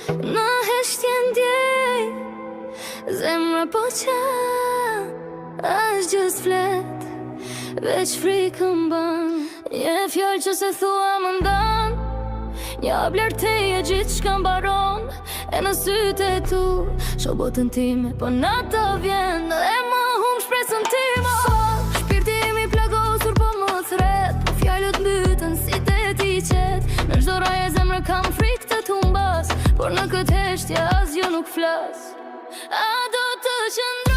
Në heshtje ndjej zemra po qan, është gjës flet, veç frikën ban. Një fjallë që se thua më ndan, një blerteje gjithë shka mbaron. E në sytë e tu, sho botën time, po në të vjen dhe më hum shpresën time. Shpirti mi plagosur po më thret, po fjallët mbytën si të ti qet. Në çdo raje zemrë kam frikë të tumbas, por në këtë heshtje asgjë nuk flas. A do të qëndroj